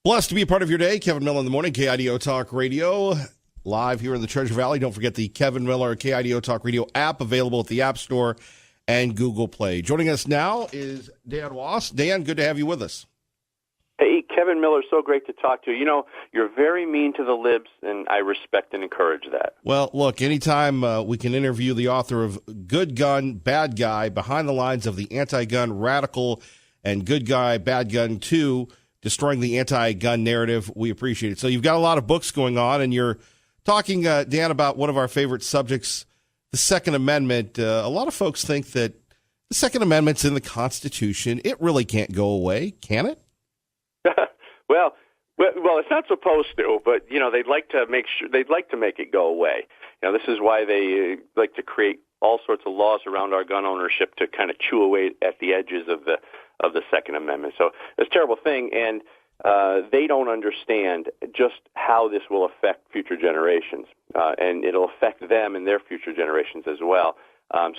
Blessed to be a part of your day. Kevin Miller in the morning, KIDO Talk Radio, live here in the Treasure Valley. Don't forget the Kevin Miller KIDO Talk Radio app, available at the App Store and Google Play. Joining us now is Dan Wass. Dan, good to have you with us. Hey, Kevin Miller, so great to talk to you. You know, you're very mean to the libs, and I respect and encourage that. Well, look, anytime we can interview the author of Good Gun, Bad Guy, Behind the Lines of the Anti-Gun Radical, and Good Guy, Bad Gun 2, Destroying the Anti-Gun Narrative, we appreciate it. So you've got a lot of books going on, and you're talking, Dan, about one of our favorite subjects, the Second Amendment. A lot of folks think that the Second Amendment's in the Constitution. It really can't go away, can it? well, it's not supposed to, but you know they'd like to make it go away. You know, this is why they like to create all sorts of laws around our gun ownership to kind of chew away at the edges of the Second Amendment. So it's a terrible thing, and they don't understand just how this will affect future generations, and it'll affect them and their future generations as well.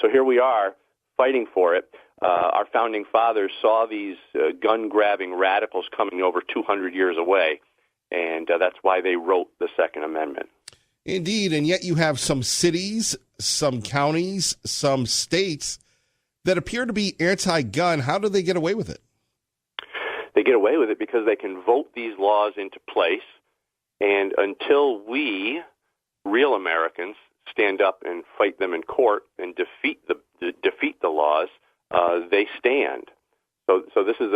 So here we are fighting for it. Our founding fathers saw these gun-grabbing radicals coming over 200 years away, and that's why they wrote the Second Amendment. Indeed, and yet you have some cities, some counties, some states that appear to be anti-gun. How do they get away with it? They get away with it because they can vote these laws into place, and until we, real Americans, stand up and fight them in court and defeat the laws, they stand. So this is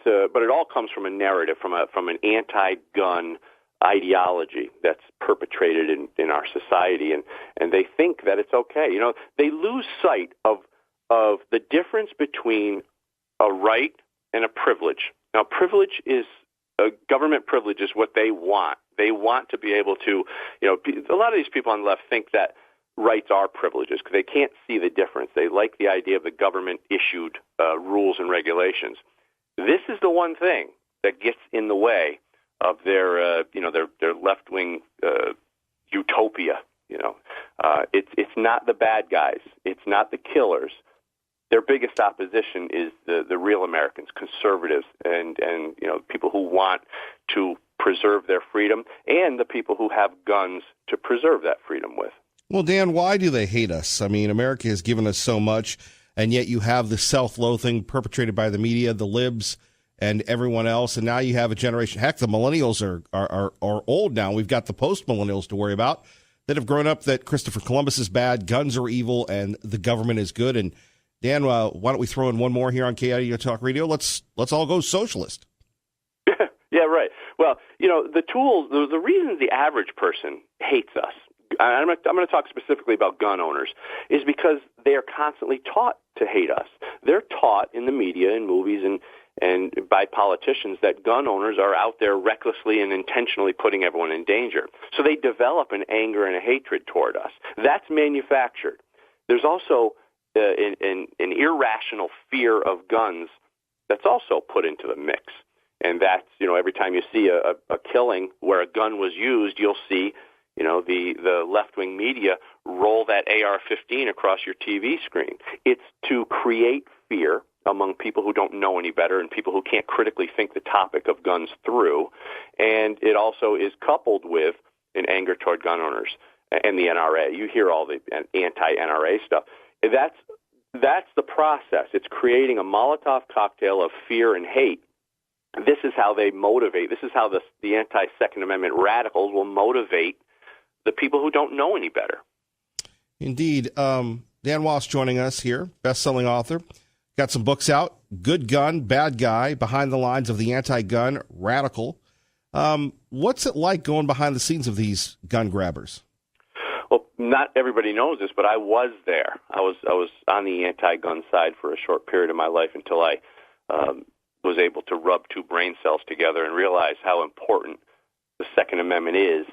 but it all comes from a narrative, from an anti-gun ideology that's perpetrated in our society, and they think that it's okay. You know, they lose sight of the difference between a right and a privilege. Now, government privilege is what they want. They want to be able to, you know, a lot of these people on the left think that rights are privileges because they can't see the difference. They like the idea of the government-issued rules and regulations. This is the one thing that gets in the way of their left-wing utopia. You know, it's not the bad guys. It's not the killers. Their biggest opposition is the real Americans, conservatives, and you know, people who want to preserve their freedom, and the people who have guns to preserve that freedom with. Well, Dan, why do they hate us? I mean, America has given us so much, and yet you have the self-loathing perpetrated by the media, the libs, and everyone else, and now you have a generation. Heck, the millennials are old now. We've got the post-millennials to worry about that have grown up that Christopher Columbus is bad, guns are evil, and the government is good. And Dan, why don't we throw in one more here on KIDO Talk Radio? Let's all go socialist. Yeah, right. Well, you know, the tools, the reasons the average person hates us, I'm going to talk specifically about gun owners, is because they are constantly taught to hate us. They're taught in the media and movies and by politicians that gun owners are out there recklessly and intentionally putting everyone in danger. So they develop an anger and a hatred toward us. That's manufactured. There's also an irrational fear of guns that's also put into the mix. And that's, you know, every time you see a killing where a gun was used, you'll see, you know, the left-wing media roll that AR-15 across your TV screen. It's to create fear among people who don't know any better and people who can't critically think the topic of guns through. And it also is coupled with an anger toward gun owners and the NRA. You hear all the anti-NRA stuff. That's the process. It's creating a Molotov cocktail of fear and hate. This is how they motivate. This is how the anti-Second Amendment radicals will motivate the people who don't know any better. Indeed. Dan Wass joining us here, best-selling author. Got some books out, Good Gun, Bad Guy, Behind the Lines of the Anti-Gun Radical. What's it like going behind the scenes of these gun grabbers? Well, not everybody knows this, but I was there. I was on the anti-gun side for a short period of my life until I was able to rub two brain cells together and realize how important the Second Amendment is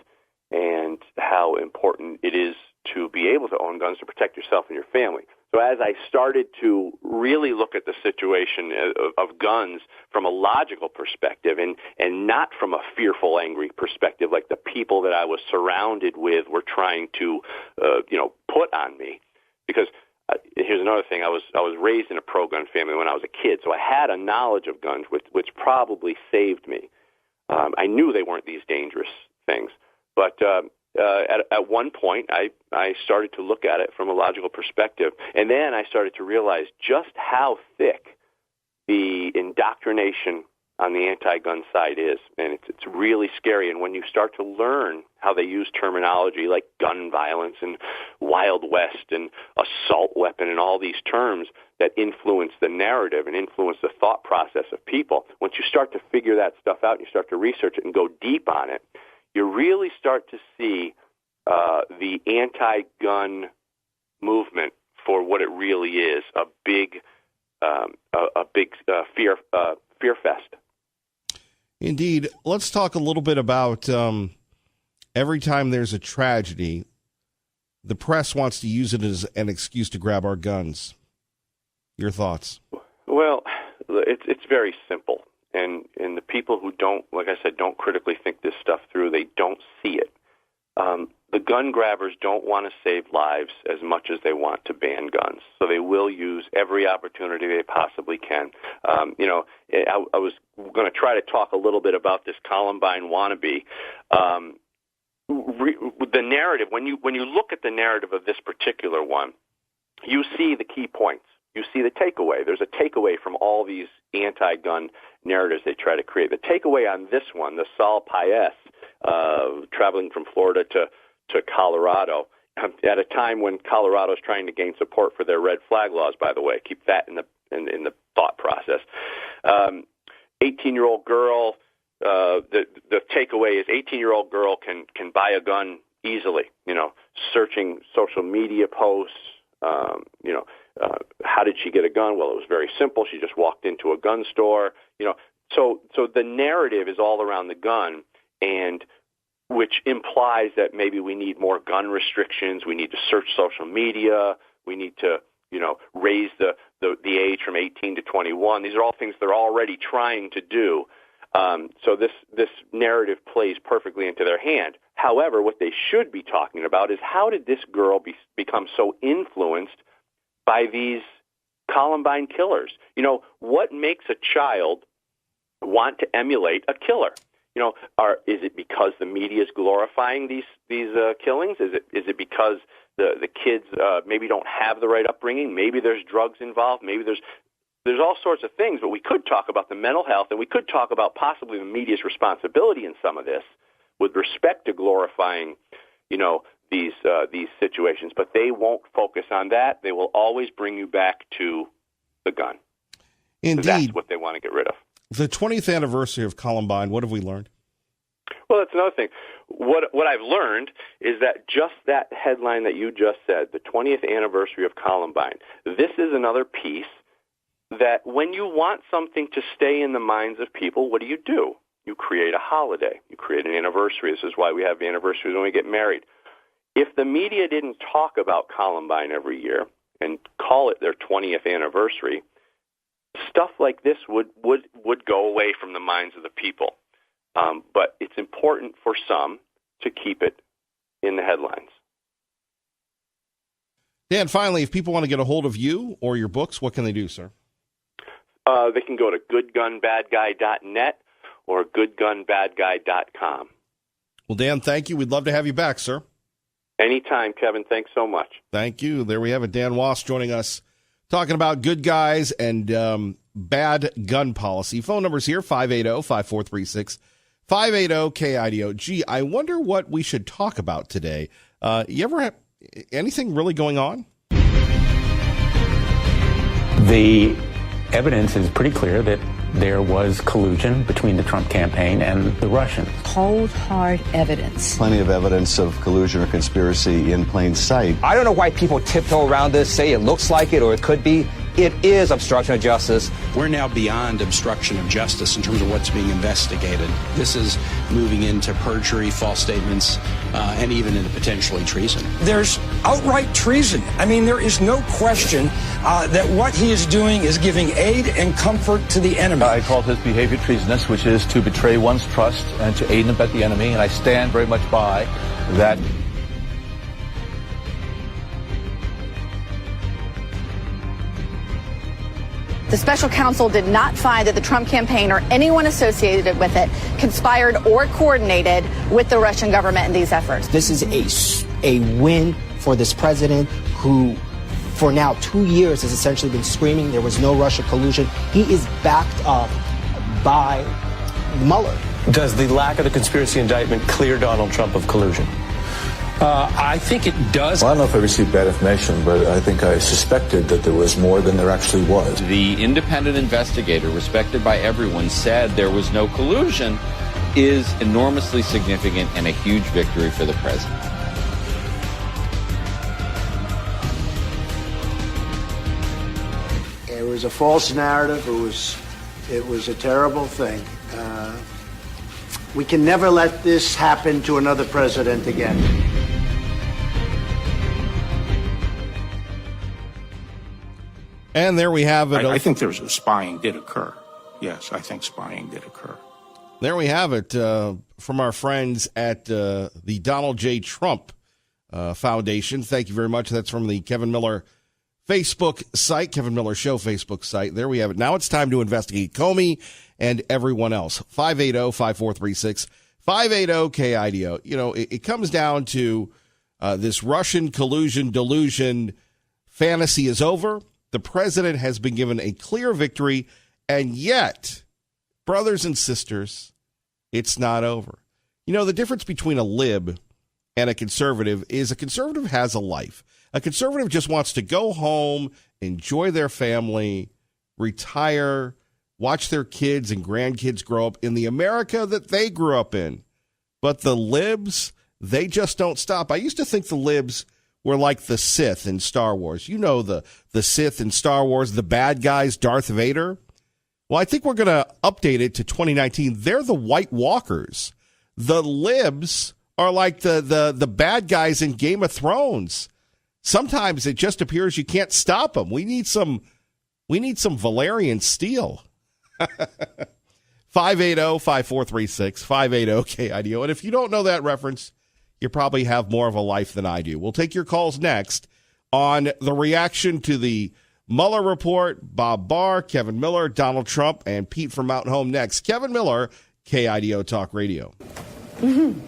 and how important it is to be able to own guns to protect yourself and your family. So as I started to really look at the situation of guns from a logical perspective and not from a fearful, angry perspective like the people that I was surrounded with were trying to, put on me, because here's another thing. I was raised in a pro-gun family when I was a kid, so I had a knowledge of guns, which probably saved me. I knew they weren't these dangerous things, but at one point, I started to look at it from a logical perspective, and then I started to realize just how thick the indoctrination on the anti-gun side is, and it's really scary. And when you start to learn how they use terminology like gun violence and Wild West and assault weapon and all these terms that influence the narrative and influence the thought process of people, once you start to figure that stuff out and you start to research it and go deep on it, you really start to see the anti-gun movement for what it really is, a big fear fest. Indeed. Let's talk a little bit about every time there's a tragedy, the press wants to use it as an excuse to grab our guns. Your thoughts? Well, it's very simple. And the people who don't, like I said, don't critically think this stuff through, they don't see it. The gun grabbers don't want to save lives as much as they want to ban guns. So they will use every opportunity they possibly can. I was going to try to talk a little bit about this Columbine wannabe. The narrative, when you look at the narrative of this particular one, you see the key points. You see the takeaway. There's a takeaway from all these anti-gun narratives they try to create. The takeaway on this one, the Saul Paez, traveling from Florida to Colorado, at a time when Colorado is trying to gain support for their red flag laws, by the way. Keep that in the thought process. 18-year-old girl, the takeaway is 18-year-old girl can buy a gun easily, searching social media posts, how did she get a gun? Well, it was very simple. She just walked into a gun store, So the narrative is all around the gun, and which implies that maybe we need more gun restrictions. We need to search social media. We need to, raise the age from 18 to 21. These are all things they're already trying to do. So this narrative plays perfectly into their hand. However, what they should be talking about is how did this girl become so influenced by these Columbine killers? What makes a child want to emulate a killer? Is it because the media is glorifying these killings? Is it because the kids maybe don't have the right upbringing? Maybe there's drugs involved. Maybe there's all sorts of things. But we could talk about the mental health, and we could talk about possibly the media's responsibility in some of this with respect to glorifying, these situations. But they won't focus on that. They will always bring you back to the gun. Indeed. So that's what they want to get rid of. The 20th anniversary of Columbine, what have we learned? Well, that's another thing. What I've learned is that just that headline that you just said, the 20th anniversary of Columbine, this is another piece that when you want something to stay in the minds of people, what do? You create a holiday. You create an anniversary. This is why we have anniversaries when we get married. If the media didn't talk about Columbine every year and call it their 20th anniversary, stuff like this would go away from the minds of the people. But it's important for some to keep it in the headlines. Dan, finally, if people want to get a hold of you or your books, what can they do, sir? They can go to goodgunbadguy.net or goodgunbadguy.com. Well, Dan, thank you. We'd love to have you back, sir. Anytime, Kevin. Thanks so much. Thank you. There we have it. Dan Wass joining us, talking about good guys and bad gun policy. Phone number's here, 580-5436, 580-KIDO. Gee, I wonder what we should talk about today. You ever have anything really going on? The evidence is pretty clear that there was collusion between the Trump campaign and the Russians. Cold, hard evidence. Plenty of evidence of collusion or conspiracy in plain sight. I don't know why people tiptoe around this, say it looks like it or it could be. It is obstruction of justice. We're now beyond obstruction of justice in terms of what's being investigated. This is moving into perjury, false statements, and even into potentially treason. There's outright treason. I mean, there is no question that what he is doing is giving aid and comfort to the enemy. I call his behavior treasonous, which is to betray one's trust and to aid and abet the enemy, and I stand very much by that. The special counsel did not find that the Trump campaign or anyone associated with it conspired or coordinated with the Russian government in these efforts. This is a win for this president who, for now 2 years, has essentially been screaming there was no Russia collusion. He is backed up by Mueller. Does the lack of the conspiracy indictment clear Donald Trump of collusion? I think it does. Well, I don't know if I received bad information, but I think I suspected that there was more than there actually was. The independent investigator, respected by everyone, said there was no collusion, is enormously significant and a huge victory for the president. It was a false narrative. It was a terrible thing. We can never let this happen to another president again. And there we have it. I think there's spying did occur. Yes, I think spying did occur. There we have it from our friends at the Donald J. Trump Foundation. Thank you very much. That's from the Kevin Miller Facebook site, Kevin Miller Show Facebook site. There we have it. Now it's time to investigate Comey and everyone else. 580-5436, 580-KIDO. You know, it comes down to this Russian collusion delusion fantasy is over. The president has been given a clear victory, and yet, brothers and sisters, it's not over. You know, the difference between a lib and a conservative is a conservative has a life. A conservative just wants to go home, enjoy their family, retire, watch their kids and grandkids grow up in the America that they grew up in. But the libs, they just don't stop. I used to think the libs were like the Sith in Star Wars. You know, the Sith in Star Wars, the bad guys, Darth Vader. Well, I think we're going to update it to 2019. They're the White Walkers. The libs are like the bad guys in Game of Thrones. Sometimes it just appears you can't stop them. We need some Valerian steel. 580-5436, 580-KIDO. And if you don't know that reference, you probably have more of a life than I do. We'll take your calls next on the reaction to the Mueller report. Bob Barr, Kevin Miller, Donald Trump, and Pete from Mountain Home next. Kevin Miller, KIDO Talk Radio. Mm-hmm.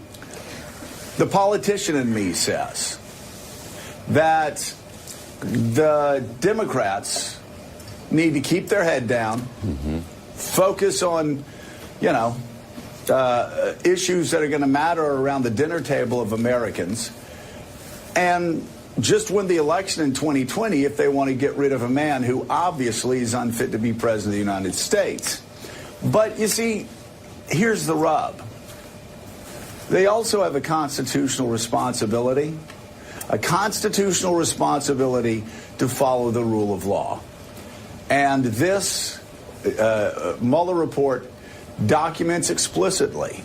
The politician in me says that the Democrats need to keep their head down, focus on, issues that are going to matter around the dinner table of Americans, and just win the election in 2020 if they want to get rid of a man who obviously is unfit to be president of the United States. But you see, here's the rub. They also have a constitutional responsibility to follow the rule of law. And this Mueller report documents explicitly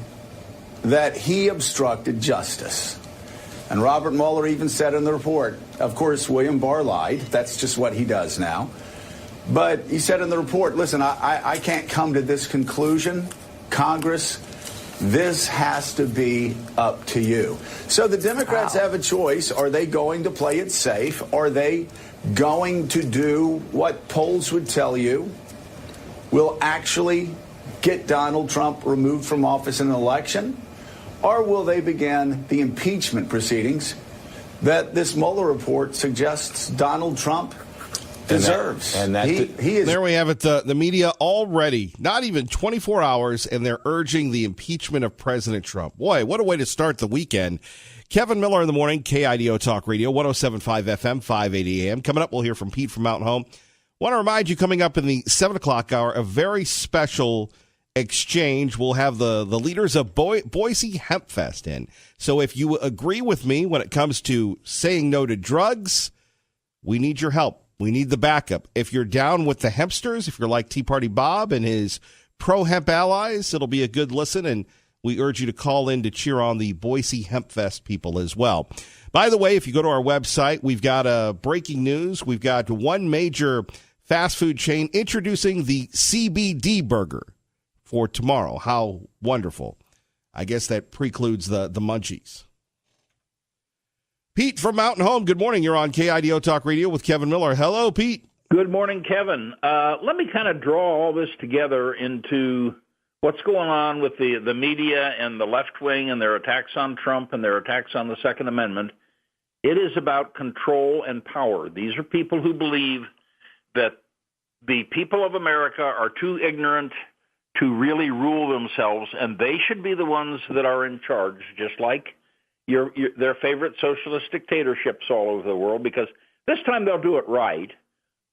that he obstructed justice. And Robert Mueller even said in the report, of course, William Barr lied. That's just what he does now. But he said in the report, listen, I can't come to this conclusion. Congress, this has to be up to you. So the Democrats have a choice. Are they going to play it safe? Are they going to do what polls would tell you will actually get Donald Trump removed from office in an election? Or will they begin the impeachment proceedings that this Mueller report suggests Donald Trump deserves? He is. There we have it. The media already, not even 24 hours, and they're urging the impeachment of President Trump. Boy, what a way to start the weekend. Kevin Miller in the morning, KIDO Talk Radio, 107.5 FM, 580 AM. Coming up, we'll hear from Pete from Mountain Home. Want to remind you, coming up in the 7 o'clock hour, a very special exchange. We'll have the leaders of Boise Hemp Fest in. So if you agree with me when it comes to saying no to drugs, we need your help. We need the backup. If you're down with the hempsters, if you're like Tea Party Bob and his pro-hemp allies, it'll be a good listen, and we urge you to call in to cheer on the Boise Hemp Fest people as well. By the way, if you go to our website, we've got breaking news. We've got one major fast food chain introducing the CBD burger for tomorrow. How wonderful. I guess that precludes the munchies. Pete from Mountain Home, good morning. You're on KIDO Talk Radio with Kevin Miller. Hello, Pete. Good morning, Kevin. Let me kind of draw all this together into what's going on with the media and the left wing and their attacks on Trump and their attacks on the Second Amendment. It is about control and power. These are people who believe that the people of America are too ignorant to really rule themselves, and they should be the ones that are in charge, just like their favorite socialist dictatorships all over the world, because this time they'll do it right.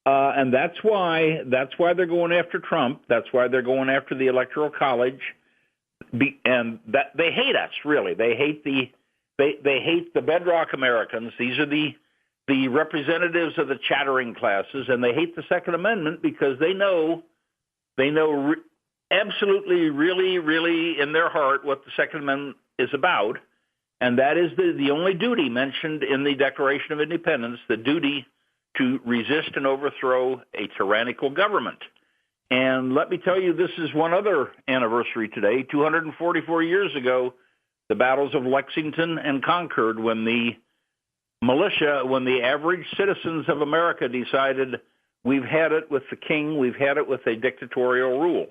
And that's why they're going after Trump. That's why they're going after the Electoral College, and that they hate us. Really, they hate the bedrock Americans. These are the representatives of the chattering classes, and they hate the Second Amendment because they know absolutely, really, really in their heart what the Second Amendment is about, and that is the only duty mentioned in the Declaration of Independence, the duty to resist and overthrow a tyrannical government. And let me tell you, this is one other anniversary today. 244 years ago, the battles of Lexington and Concord, when the militia, when the average citizens of America decided we've had it with the king, we've had it with a dictatorial rule.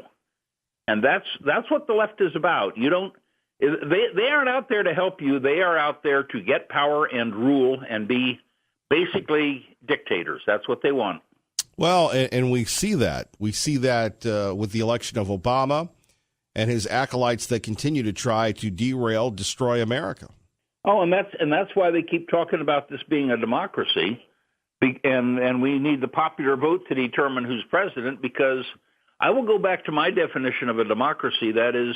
And that's what the left is about. They aren't out there to help you. They are out there to get power and rule and be basically dictators. That's what they want. Well, and we see that. We see that with the election of Obama and his acolytes that continue to try to derail, destroy America. Oh, and that's why they keep talking about this being a democracy, and we need the popular vote to determine who's president, because I will go back to my definition of a democracy. That is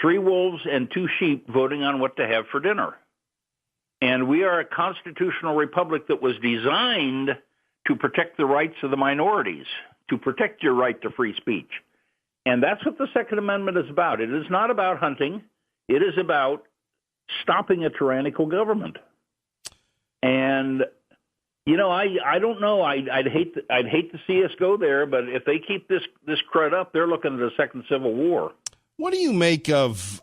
3 wolves and 2 sheep voting on what to have for dinner. And we are a constitutional republic that was designed to protect the rights of the minorities, to protect your right to free speech. And that's what the Second Amendment is about. It is not about hunting. It is about stopping a tyrannical government. And, I don't know. I'd hate to see us go there, but if they keep this crud up, they're looking at a second civil war. What do you make of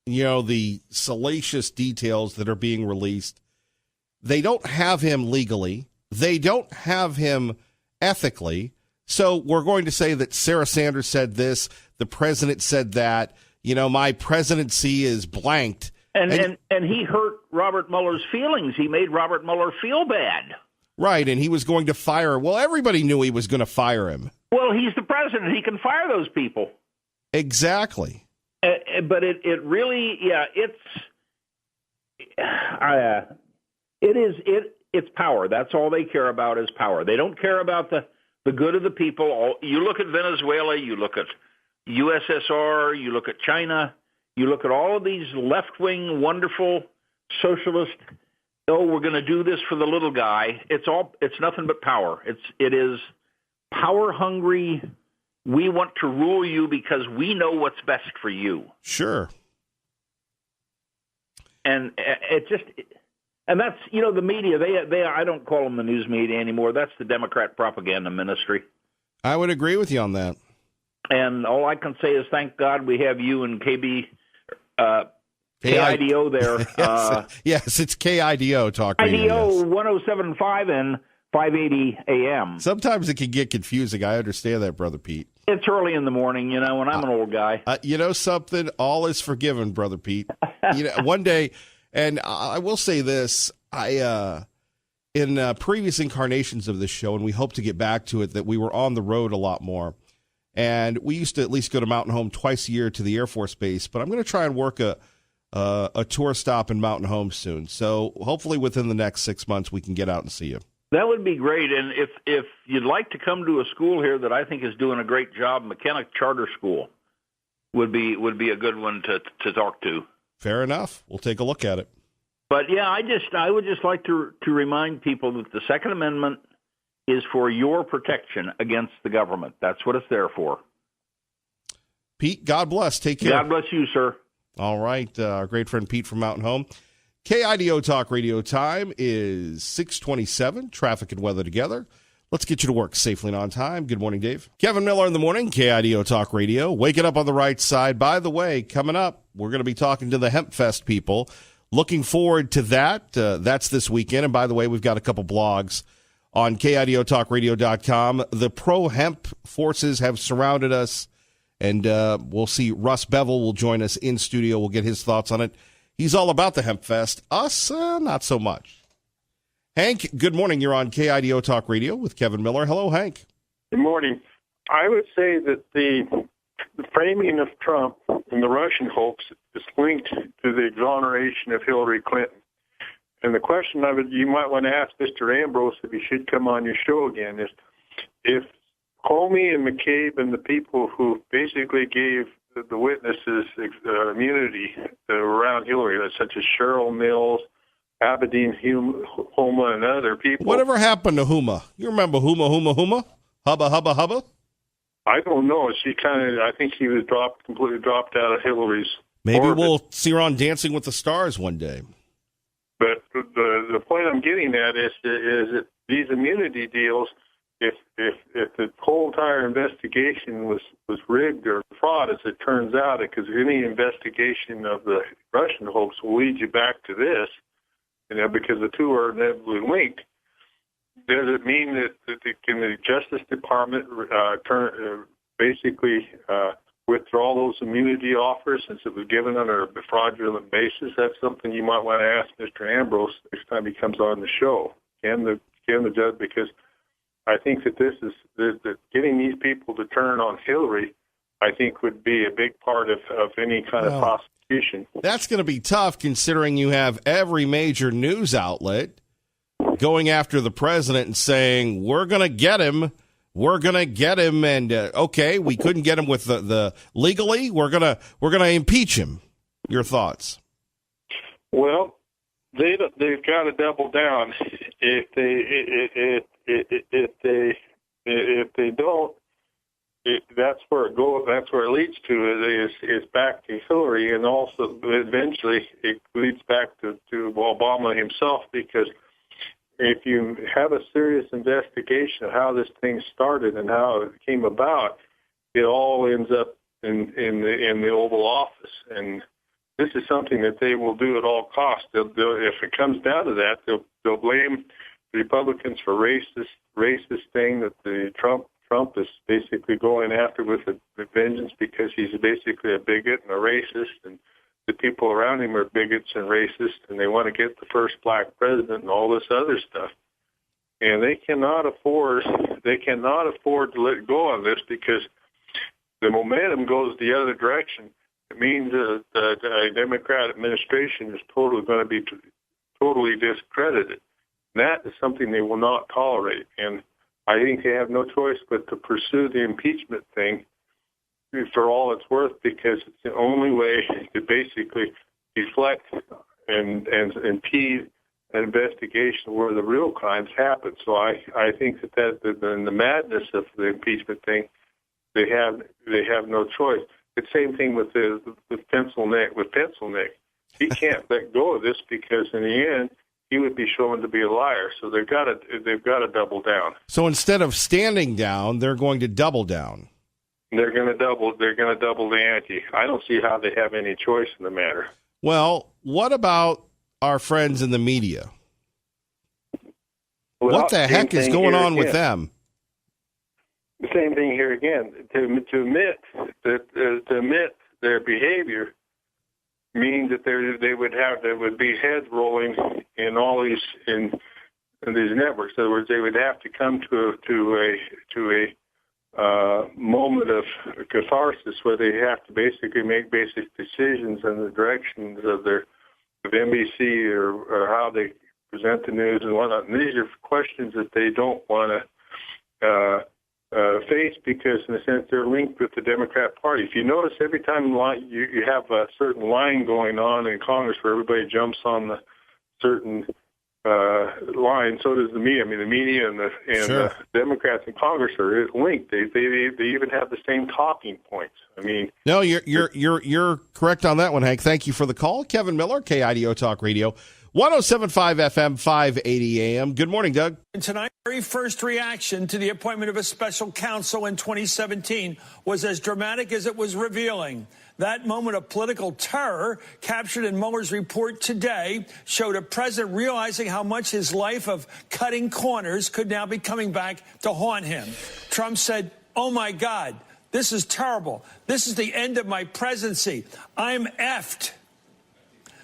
the salacious details that are being released? They don't have him legally. They don't have him ethically. So we're going to say that Sarah Sanders said this, the president said that, my presidency is blanked. And he hurt Robert Mueller's feelings. He made Robert Mueller feel bad. Right, and he was going to fire. Well, everybody knew he was going to fire him. Well, he's the president. He can fire those people. Exactly. But it really, it's power. That's all they care about is power. They don't care about the good of the people. You look at Venezuela, you look at USSR, you look at China, you look at all of these left-wing, wonderful socialist. We're going to do this for the little guy. It's nothing but power. It is power hungry. We want to rule you because we know what's best for you. Sure. And and that's, the media, they I don't call them the news media anymore. That's the Democrat propaganda ministry. I would agree with you on that. And all I can say is thank God we have you and KIDO there. Yes, it's KIDO Talk Radio. KIDO 107.5 and 580 AM. Sometimes it can get confusing. I understand that, Brother Pete. It's early in the morning, and I'm an old guy. Something? All is forgiven, Brother Pete. One day, and I will say this, in previous incarnations of this show, and we hope to get back to it, that we were on the road a lot more. And we used to at least go to Mountain Home twice a year to the Air Force Base, but I'm going to try and work a tour stop in Mountain Home soon. So hopefully within the next 6 months, we can get out and see you. That would be great. And if you'd like to come to a school here that I think is doing a great job, McKenna Charter School would be a good one to talk to. Fair enough. We'll take a look at it. But yeah, I would just like to remind people that the Second Amendment is for your protection against the government. That's what it's there for. Pete, God bless. Take care. God bless you, sir. All right. Our great friend Pete from Mountain Home. KIDO Talk Radio time is 6:27. Traffic and weather together. Let's get you to work safely and on time. Good morning, Dave. Kevin Miller in the morning, KIDO Talk Radio. Waking up on the right side. By the way, coming up, we're going to be talking to the Hemp Fest people. Looking forward to that. That's this weekend. And by the way, we've got a couple blogs on KIDOTalkRadio.com. The pro-hemp forces have surrounded us, and we'll see Russ Bevel will join us in studio. We'll get his thoughts on it. He's all about the Hemp Fest. Us, not so much. Hank, good morning. You're on KIDO Talk Radio with Kevin Miller. Hello, Hank. Good morning. I would say that the framing of Trump and the Russian hoax is linked to the exoneration of Hillary Clinton. And the question you might want to ask Mr. Ambrose if he should come on your show again is, if Comey and McCabe and the people who basically gave the witnesses immunity around Hillary, such as Cheryl Mills, Abedin Huma, and other people. Whatever happened to Huma? You remember Huma? Hubba? I don't know. I think he was completely dropped out of Hillary's Maybe orbit. We'll see her on Dancing with the Stars one day. But the point I'm getting at is that these immunity deals, if the whole entire investigation was rigged or fraud, as it turns out, because any investigation of the Russian hoax will lead you back to this, because the two are inevitably linked. Does it mean that can the Justice Department basically withdraw those immunity offers since it was given on a fraudulent basis? That's something you might want to ask Mr. Ambrose next time he comes on the show. Can the judge, because I think that this is that getting these people to turn on Hillary, I think would be a big part of any kind of prosecution. That's going to be tough considering you have every major news outlet going after the president and saying, we're going to get him. And okay, we couldn't get him with the legally. We're gonna impeach him. Your thoughts? Well, they've got to double down. If they don't, that's where it goes. That's where it leads to. Is back to Hillary, and also eventually it leads back to Obama himself, because if you have a serious investigation of how this thing started and how it came about, it all ends up in the Oval Office. And this is something that they will do at all costs. If it comes down to that, they'll blame the Republicans for racist thing that the Trump is basically going after with a vengeance, because he's basically a bigot and a racist, and the people around him are bigots and racist, and they want to get the first black president and all this other stuff. And they cannot afford to let go on this, because the momentum goes the other direction. It means that the Democrat administration is totally going to be totally discredited. And that is something they will not tolerate. And I think they have no choice but to pursue the impeachment thing for all it's worth, because it's the only way to basically deflect and impede an investigation where the real crimes happen. So I think that in the madness of the impeachment thing, they have no choice. The same thing with Pencil Neck. He can't let go of this, because in the end he would be shown to be a liar. So they've got to double down. So instead of standing down, they're going to double down. They're going to double the ante. I don't see how they have any choice in the matter. Well, what about our friends in the media? Well, what the heck is going on with them? The same thing here again. To admit their behavior means that there would be heads rolling in all these in these networks. In other words, they would have to come to a moment of catharsis where they have to basically make basic decisions in the directions of NBC or how they present the news and whatnot. And these are questions that they don't want to face, because in a sense they're linked with the Democrat Party. If you notice, every time you have a certain line going on in Congress where everybody jumps on the certain line, so does the media. I mean, the media and the Democrats in Congress are linked. They even have the same talking points. I mean, no, you're correct on that one, Hank. Thank you for the call, Kevin Miller, KIDO Talk Radio, 107.5 FM, 580 AM. Good morning, Doug. And tonight's very first reaction to the appointment of a special counsel in 2017 was as dramatic as it was revealing. That moment of political terror captured in Mueller's report today showed a president realizing how much his life of cutting corners could now be coming back to haunt him. Trump said, "Oh, my God, this is terrible. This is the end of my presidency. I'm effed."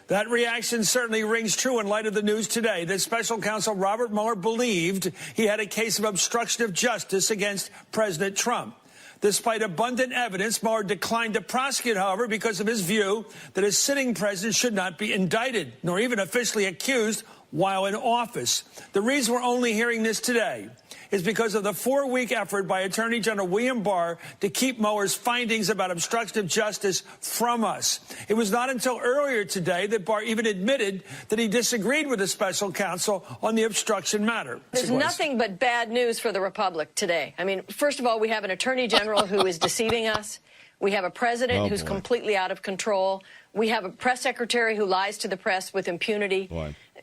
That reaction certainly rings true in light of the news today that special counsel Robert Mueller believed he had a case of obstruction of justice against President Trump. Despite abundant evidence, Mueller declined to prosecute, however, because of his view that a sitting president should not be indicted, nor even officially accused while in office. The reason we're only hearing this today is because of the 4-week effort by Attorney General William Barr to keep Mueller's findings about obstruction of justice from us. It was not until earlier today that Barr even admitted that he disagreed with the special counsel on the obstruction matter. There's nothing but bad news for the Republic today. I mean, first of all, we have an Attorney General who is deceiving us. We have a president who's completely out of control. We have a press secretary who lies to the press with impunity.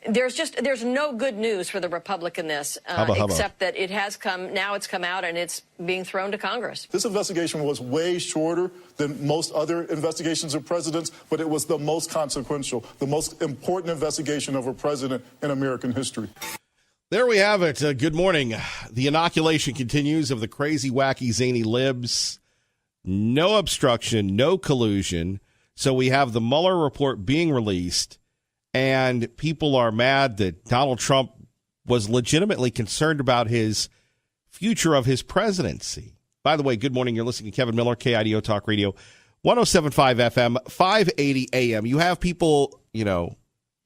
There's no good news for the Republic in this, except that it has come, now it's come out and it's being thrown to Congress. This investigation was way shorter than most other investigations of presidents, but it was the most consequential, the most important investigation of a president in American history. There we have it. Good morning. The inoculation continues of the crazy, wacky, zany libs. No obstruction, no collusion. So we have the Mueller report being released. And people are mad that Donald Trump was legitimately concerned about his future of his presidency. By the way, good morning. You're listening to Kevin Miller, KIDO Talk Radio, 107.5 FM, 580 AM. You have people,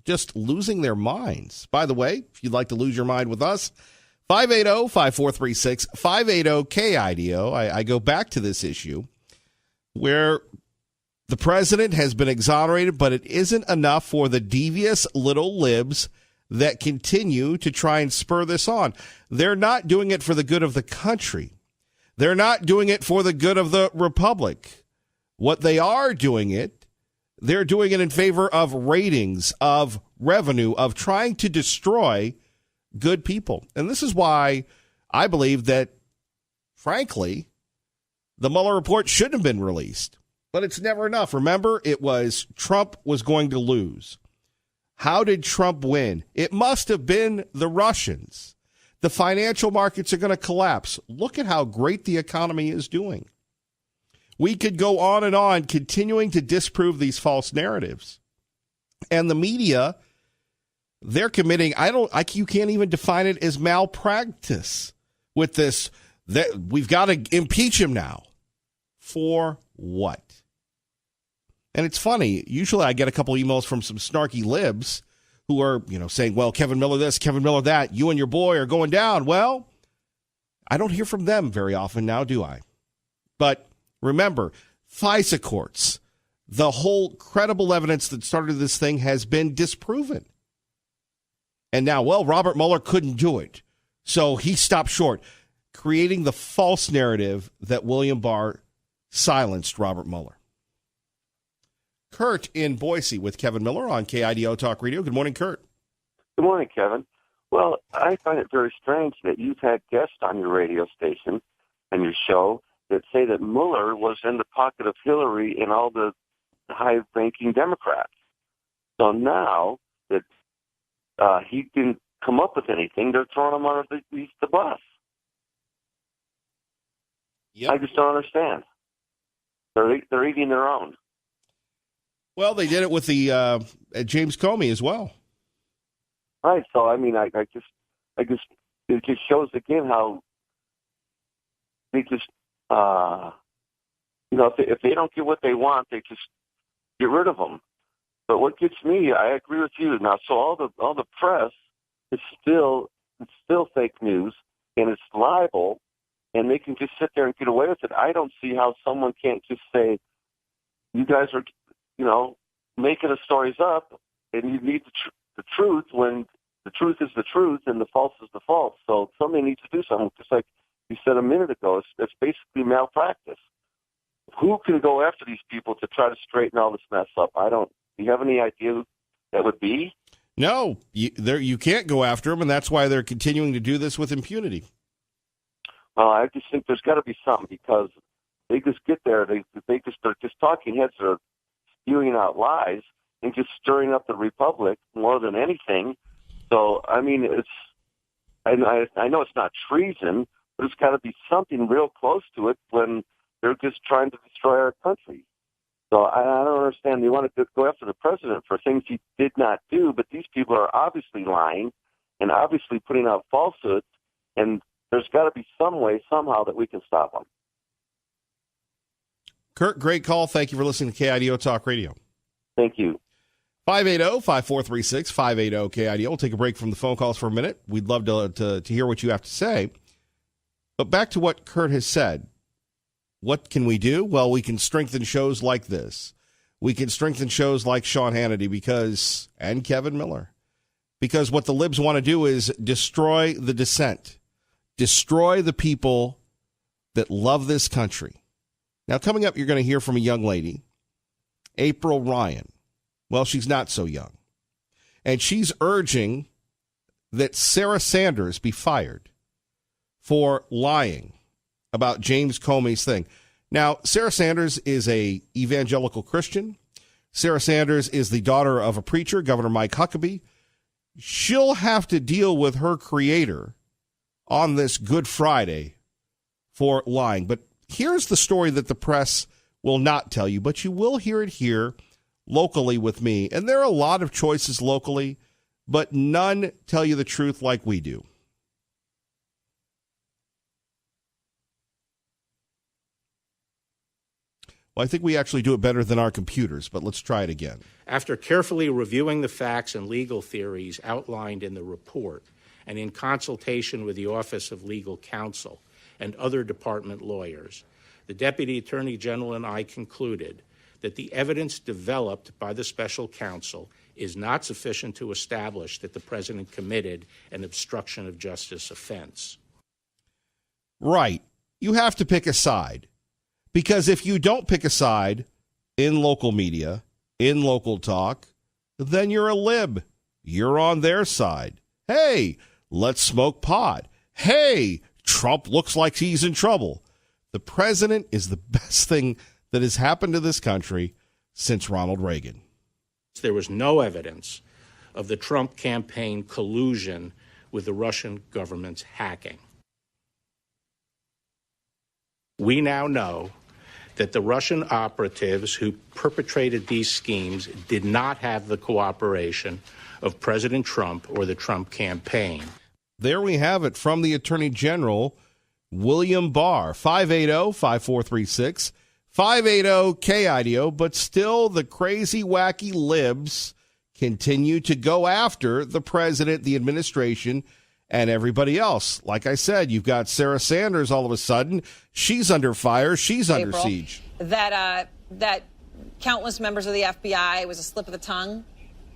just losing their minds. By the way, if you'd like to lose your mind with us, 580-5436, 580-KIDO. I go back to this issue where the president has been exonerated, but it isn't enough for the devious little libs that continue to try and spur this on. They're not doing it for the good of the country. They're not doing it for the good of the Republic. What they are doing they're doing it in favor of ratings, of revenue, of trying to destroy good people. And this is why I believe that, frankly, the Mueller report shouldn't have been released. But it's never enough. Remember, it was Trump was going to lose. How did Trump win? It must have been the Russians. The financial markets are going to collapse. Look at how great the economy is doing. We could go on and on, continuing to disprove these false narratives. And the media, they're committing, you can't even define it as malpractice with this, that we've got to impeach him now. For what? And it's funny. Usually I get a couple emails from some snarky libs who are, saying, well, Kevin Miller this, Kevin Miller that, you and your boy are going down. Well, I don't hear from them very often now, do I? But remember, FISA courts, the whole credible evidence that started this thing has been disproven. And now, Robert Mueller couldn't do it. So he stopped short, creating the false narrative that William Barr silenced Robert Mueller. Kurt in Boise with Kevin Miller on KIDO Talk Radio. Good morning, Kurt. Good morning, Kevin. Well, I find it very strange that you've had guests on your radio station and your show that say that Mueller was in the pocket of Hillary and all the high-ranking Democrats. So now that he didn't come up with anything, they're throwing him under the bus. Yep. I just don't understand. They're eating their own. Well, they did it with the James Comey as well. Right. So I mean, it just shows again how they just if they don't get what they want, they just get rid of them. But what gets me, I agree with you now. So all the press is still fake news and it's libel, and they can just sit there and get away with it. I don't see how someone can't just say, you guys are, making the stories up, and you need the truth when the truth is the truth and the false is the false. So somebody needs to do something. Just like you said a minute ago, it's basically malpractice. Who can go after these people to try to straighten all this mess up? Do you have any idea who that would be? No, you can't go after them, and that's why they're continuing to do this with impunity. Well, I just think there's got to be something, because they just get there. They're just talking heads that are spewing out lies and just stirring up the republic more than anything. So, I mean, I know it's not treason, but it's got to be something real close to it when they're just trying to destroy our country. So I don't understand. They want to go after the president for things he did not do, but these people are obviously lying and obviously putting out falsehoods, and there's got to be some way, somehow, that we can stop them. Kurt, great call. Thank you for listening to KIDO Talk Radio. Thank you. 580-5436, 580-KIDO. We'll take a break from the phone calls for a minute. We'd love to hear what you have to say. But back to what Kurt has said. What can we do? Well, we can strengthen shows like this. We can strengthen shows like Sean Hannity and Kevin Miller. Because what the libs want to do is destroy the dissent. Destroy the people that love this country. Now, coming up, you're going to hear from a young lady, April Ryan. Well, she's not so young. And she's urging that Sarah Sanders be fired for lying about James Comey's thing. Now, Sarah Sanders is a evangelical Christian. Sarah Sanders is the daughter of a preacher, Governor Mike Huckabee. She'll have to deal with her creator on this Good Friday for lying. But here's the story that the press will not tell you, but you will hear it here locally with me. And there are a lot of choices locally, but none tell you the truth like we do. Well, I think we actually do it better than our computers, but let's try it again. After carefully reviewing the facts and legal theories outlined in the report, and in consultation with the Office of Legal Counsel and other department lawyers, the Deputy Attorney General and I concluded that the evidence developed by the special counsel is not sufficient to establish that the president committed an obstruction of justice offense. Right. You have to pick a side. Because if you don't pick a side in local media, in local talk, then you're a lib. You're on their side. Hey, let's smoke pot. Hey, Trump looks like he's in trouble. The president is the best thing that has happened to this country since Ronald Reagan. There was no evidence of the Trump campaign collusion with the Russian government's hacking. We now know that the Russian operatives who perpetrated these schemes did not have the cooperation of President Trump or the Trump campaign. There we have it from the Attorney General, William Barr, 580-5436, 580-KIDO, but still the crazy, wacky libs continue to go after the president, the administration, and everybody else. Like I said, you've got Sarah Sanders all of a sudden. She's under fire. She's under siege. That countless members of the FBI was a slip of the tongue.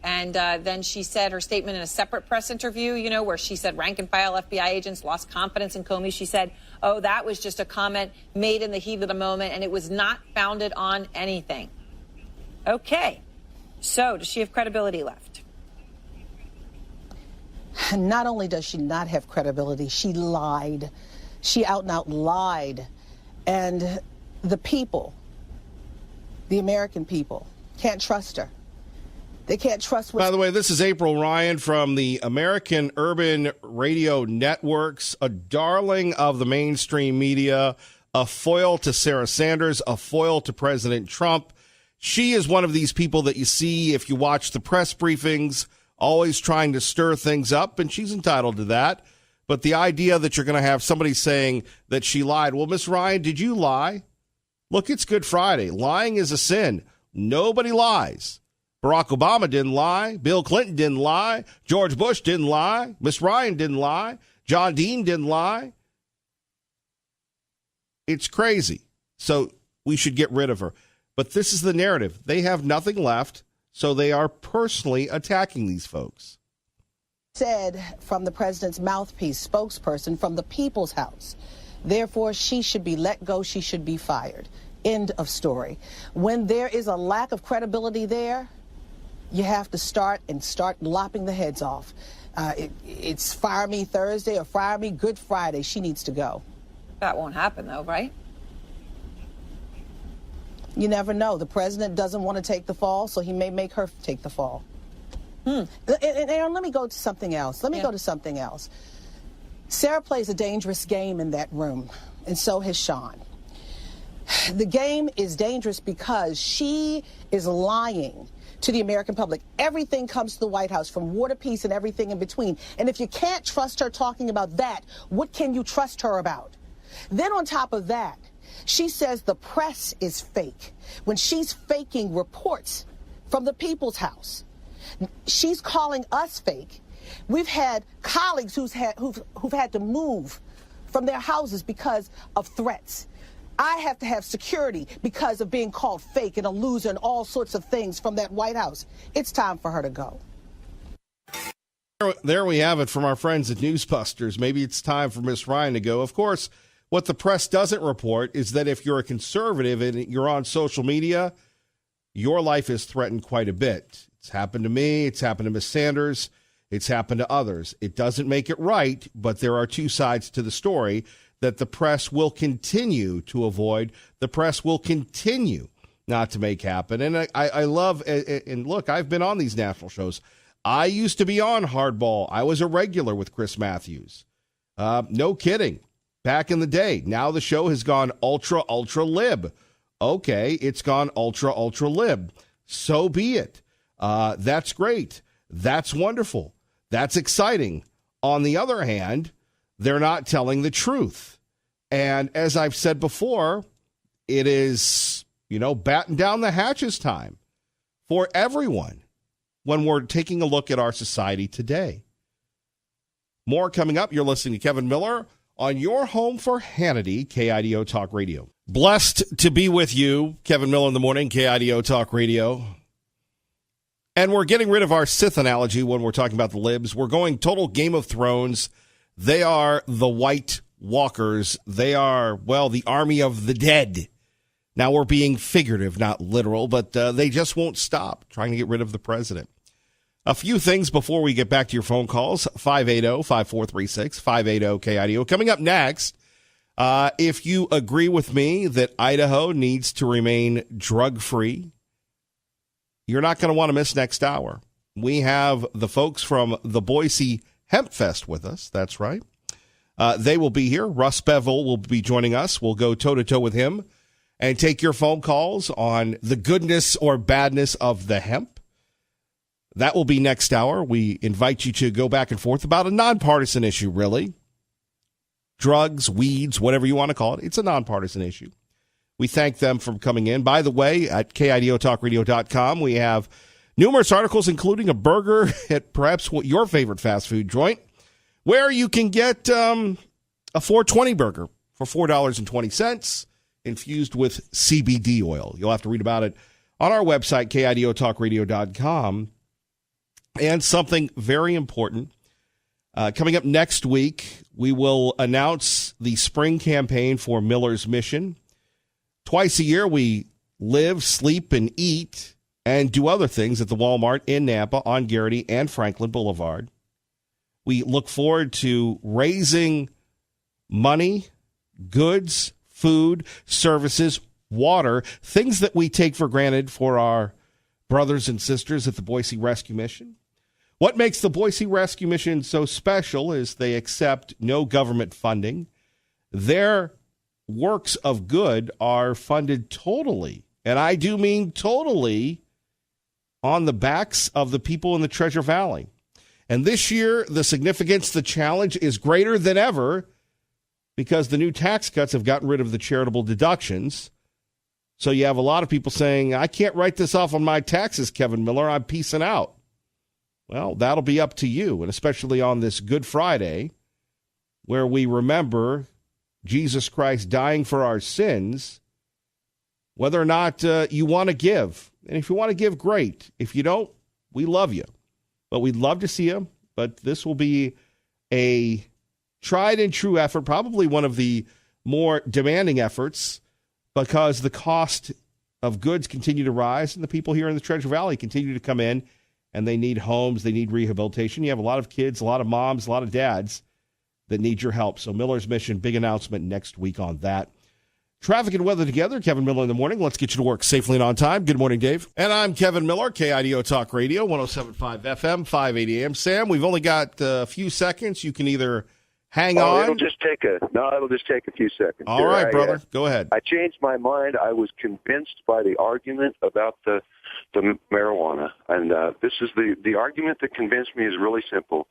And then she said her statement in a separate press interview, you know, where she said rank and file FBI agents lost confidence in Comey. She said, oh, that was just a comment made in the heat of the moment, and it was not founded on anything. Okay. So does she have credibility left? Not only does she not have credibility, she lied. She out and out lied. And the people, the American people, can't trust her. They can't trust what... By the way, this is April Ryan from the American Urban Radio Networks, a darling of the mainstream media, a foil to Sarah Sanders, a foil to President Trump. She is one of these people that you see if you watch the press briefings, always trying to stir things up, and she's entitled to that. But the idea that you're going to have somebody saying that she lied, well, Miss Ryan, did you lie? Look, it's Good Friday. Lying is a sin. Nobody lies. Barack Obama didn't lie. Bill Clinton didn't lie. George Bush didn't lie. Miss Ryan didn't lie. John Dean didn't lie. It's crazy. So we should get rid of her. But this is the narrative. They have nothing left. So they are personally attacking these folks. Said from the president's mouthpiece, spokesperson from the People's House. Therefore, she should be let go. She should be fired. End of story. When there is a lack of credibility there, you have to start lopping the heads off. It's fire me Thursday or fire me Good Friday. She needs to go. That won't happen, though, right? You never know. The president doesn't want to take the fall, so he may make her take the fall. And Aaron, let me go to something else. Sarah plays a dangerous game in that room, and so has Sean. The game is dangerous because she is lying to the American public. Everything comes to the White House, from war to peace and everything in between. And if you can't trust her talking about that, what can you trust her about? Then on top of that, she says the press is fake when she's faking reports from the People's House. She's calling us fake. We've had colleagues who've had to move from their houses because of threats. I have to have security because of being called fake and a loser and all sorts of things from that White House. It's time for her to go. There we have it from our friends at Newsbusters. Maybe it's time for Miss Ryan to go. Of course, what the press doesn't report is that if you're a conservative and you're on social media, your life is threatened quite a bit. It's happened to me. It's happened to Miss Sanders. It's happened to others. It doesn't make it right, but there are two sides to the story that the press will continue to avoid. The press will continue not to make happen. And I love, and look, I've been on these national shows. I used to be on Hardball. I was a regular with Chris Matthews. No kidding. Back in the day. Now the show has gone ultra lib. Okay, it's gone ultra lib. So be it. That's great. That's wonderful. That's exciting. On the other hand, they're not telling the truth. And as I've said before, it is, batten down the hatches time for everyone when we're taking a look at our society today. More coming up. You're listening to Kevin Miller on your home for Hannity, KIDO Talk Radio. Blessed to be with you, Kevin Miller in the morning, KIDO Talk Radio. And we're getting rid of our Sith analogy when we're talking about the libs. We're going total Game of Thrones. They are the White Walkers. They are, the army of the dead. Now we're being figurative, not literal, but they just won't stop trying to get rid of the president. A few things before we get back to your phone calls. 580-5436, 580-KIDO. Coming up next, if you agree with me that Idaho needs to remain drug-free, you're not going to want to miss next hour. We have the folks from the Boise Hemp Fest with us. That's right. They will be here. Russ Bevel will be joining us. We'll go toe-to-toe with him and take your phone calls on the goodness or badness of the hemp. That will be next hour. We invite you to go back and forth about a nonpartisan issue, really. Drugs, weeds, whatever you want to call it. It's a nonpartisan issue. We thank them for coming in. By the way, at KIDOTalkRadio.com, we have numerous articles, including a burger at perhaps your favorite fast food joint, where you can get a 420 burger for $4.20, infused with CBD oil. You'll have to read about it on our website, KIDOTalkRadio.com. And something very important, coming up next week, we will announce the spring campaign for Miller's Mission. Twice a year, we live, sleep, and eat and do other things at the Walmart in Nampa on Garrity and Franklin Boulevard. We look forward to raising money, goods, food, services, water, things that we take for granted for our brothers and sisters at the Boise Rescue Mission. What makes the Boise Rescue Mission so special is they accept no government funding. Their works of good are funded totally, and I do mean totally, on the backs of the people in the Treasure Valley. And this year, the significance, the challenge is greater than ever because the new tax cuts have gotten rid of the charitable deductions. So you have a lot of people saying, I can't write this off on my taxes, Kevin Miller. I'm peacing out. Well, that'll be up to you, and especially on this Good Friday, where we remember Jesus Christ dying for our sins, whether or not you want to give. And if you want to give, great. If you don't, we love you. But we'd love to see you. But this will be a tried and true effort, probably one of the more demanding efforts, because the cost of goods continue to rise and the people here in the Treasure Valley continue to come in and they need homes, they need rehabilitation. You have a lot of kids, a lot of moms, a lot of dads that need your help. So Miller's Mission, big announcement next week on that. Traffic and weather together. Kevin Miller in the morning. Let's get you to work safely and on time. Good morning, Dave. And I'm Kevin Miller, KIDO Talk Radio, 107.5 FM, 580 AM. Sam, we've only got a few seconds. You can either hang on. It'll just take a few seconds. All right, brother. Go ahead. I changed my mind. I was convinced by the argument about the marijuana. And this is the argument that convinced me is really simple.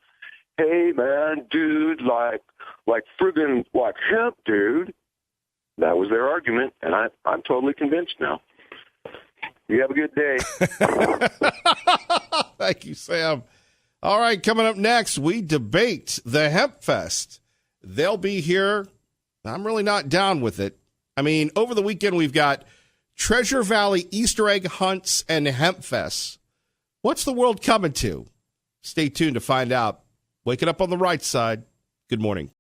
Hey, man, dude, like friggin' like hemp, dude. That was their argument, and I'm totally convinced now. You have a good day. Thank you, Sam. All right, coming up next, we debate the Hemp Fest. They'll be here. I'm really not down with it. I mean, over the weekend, we've got Treasure Valley Easter egg hunts and Hemp Fests. What's the world coming to? Stay tuned to find out. Waking up on the right side. Good morning.